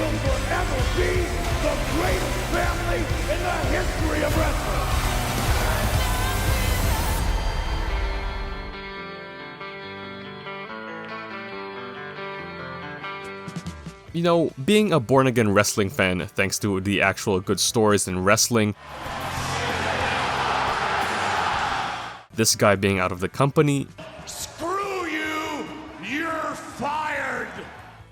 will forever be the greatest family in the history of wrestling. You know, being a born-again wrestling fan, thanks to the actual good stories in wrestling, this guy being out of the company, Screw you! You're fired!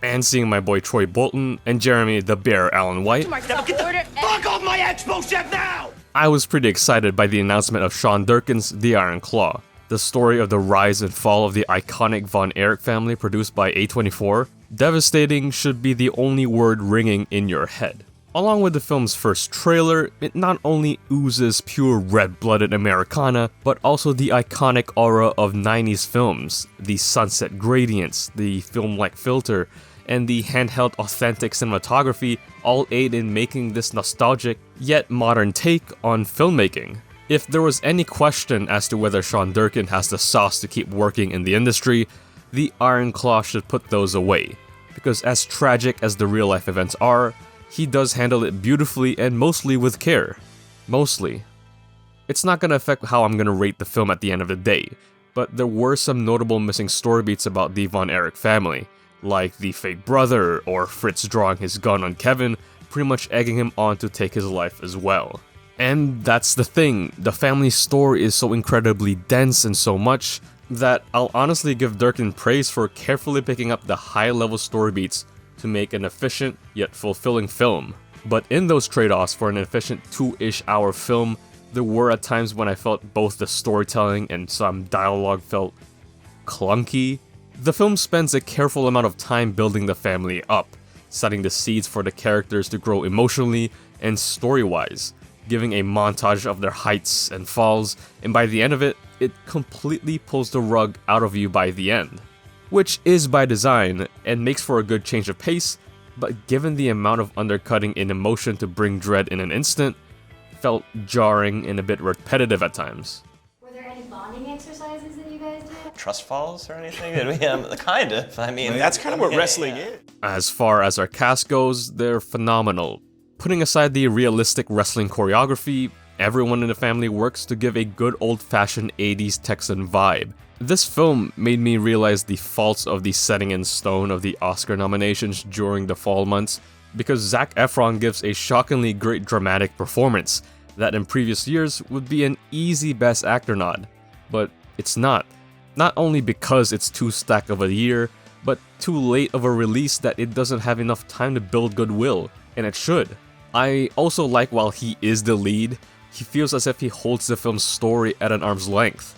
and seeing my boy Troy Bolton and Jeremy the Bear Allen White, Now get the fuck off my expo chef now! I was pretty excited by the announcement of Sean Durkin's The Iron Claw, the story of the rise and fall of the iconic Von Erich family produced by A24. Devastating should be the only word ringing in your head. Along with the film's first trailer, it not only oozes pure red-blooded Americana, but also the iconic aura of 90s films, the sunset gradients, the film-like filter, and the handheld authentic cinematography all aid in making this nostalgic, yet modern take on filmmaking. If there was any question as to whether Sean Durkin has the sauce to keep working in the industry, the Iron Claw should put those away, because as tragic as the real-life events are, he does handle it beautifully and mostly with care. Mostly. It's not gonna affect how I'm gonna rate the film at the end of the day, but there were some notable missing story beats about the Von Erich family, like the fake brother or Fritz drawing his gun on Kevin, pretty much egging him on to take his life as well. And that's the thing, the family story is so incredibly dense and so much that I'll honestly give Durkin praise for carefully picking up the high-level story beats to make an efficient yet fulfilling film. But in those trade-offs for an efficient 2-ish hour film, there were at times when I felt both the storytelling and some dialogue felt clunky. The film spends a careful amount of time building the family up, setting the seeds for the characters to grow emotionally and story-wise, giving a montage of their heights and falls, and by the end of it, it completely pulls the rug out of you by the end. Which is by design, and makes for a good change of pace, but given the amount of undercutting in emotion to bring dread in an instant, felt jarring and a bit repetitive at times. Were there any bonding exercises that you guys did? Trust falls or anything? Did we, kind of. I mean, that's kind of what wrestling is. As far as our cast goes, they're phenomenal. Putting aside the realistic wrestling choreography, everyone in the family works to give a good old-fashioned 80s Texan vibe. This film made me realize the faults of the setting in stone of the Oscar nominations during the fall months, because Zac Efron gives a shockingly great dramatic performance that in previous years would be an easy Best Actor nod. But it's not. Not only because it's too stacked of a year, but too late of a release that it doesn't have enough time to build goodwill, and it should. I also like while he is the lead, he feels as if he holds the film's story at an arm's length.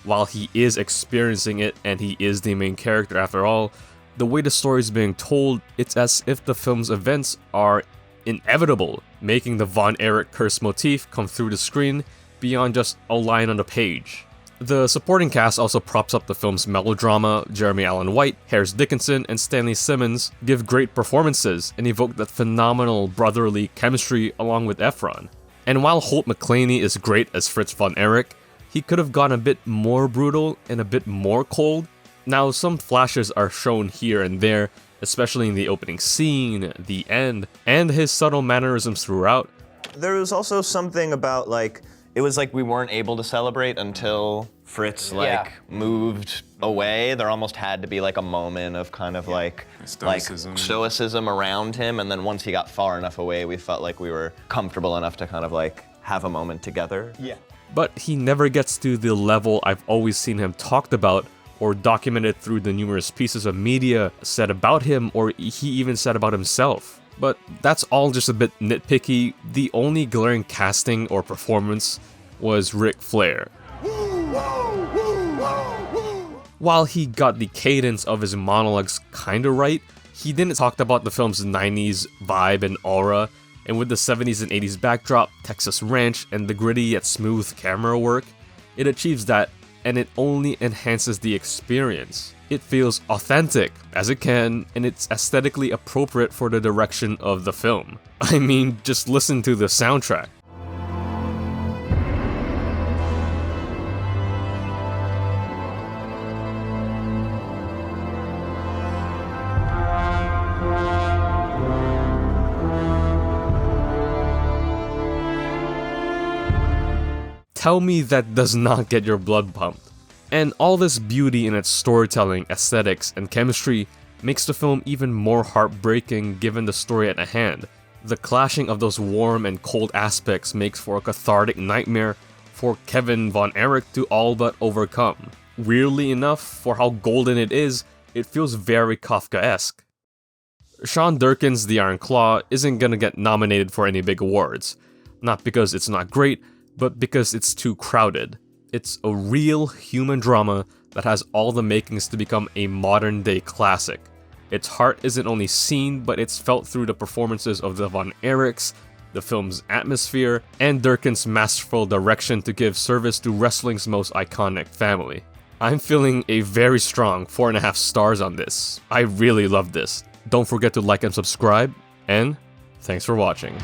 While he is experiencing it and he is the main character after all, the way the story is being told, it's as if the film's events are inevitable, making the Von Erich curse motif come through the screen beyond just a line on the page. The supporting cast also props up the film's melodrama. Jeremy Allen White, Harris Dickinson, and Stanley Simmons give great performances and evoke that phenomenal brotherly chemistry along with Efron. And while Holt McClaney is great as Fritz Von Erich, he could have gone a bit more brutal and a bit more cold. Now, some flashes are shown here and there, especially in the opening scene, the end, and his subtle mannerisms throughout. There was also something about, like, it was like we weren't able to celebrate until Fritz, moved away. There almost had to be, like, a moment of kind of, stoicism around him, and then once he got far enough away, we felt like we were comfortable enough to kind of, have a moment together. Yeah. But he never gets to the level I've always seen him talked about or documented through the numerous pieces of media said about him, or he even said about himself. But that's all just a bit nitpicky. The only glaring casting or performance was Ric Flair. While he got the cadence of his monologues kinda right, he didn't talk about the film's 90s vibe and aura, and with the 70s and 80s backdrop, Texas Ranch, and the gritty yet smooth camera work, it achieves that, and it only enhances the experience. It feels authentic, as it can, and it's aesthetically appropriate for the direction of the film. I mean, just listen to the soundtrack. Tell me that does not get your blood pumped. And all this beauty in its storytelling, aesthetics, and chemistry makes the film even more heartbreaking given the story at hand. The clashing of those warm and cold aspects makes for a cathartic nightmare for Kevin Von Erich to all but overcome. Weirdly enough, for how golden it is, it feels very Kafkaesque. Sean Durkin's The Iron Claw isn't gonna get nominated for any big awards. Not because it's not great, but because it's too crowded. It's a real human drama that has all the makings to become a modern-day classic. Its heart isn't only seen, but it's felt through the performances of the Von Erichs, the film's atmosphere, and Durkin's masterful direction to give service to wrestling's most iconic family. I'm feeling a very strong 4.5 stars on this. I really love this. Don't forget to like and subscribe, and thanks for watching.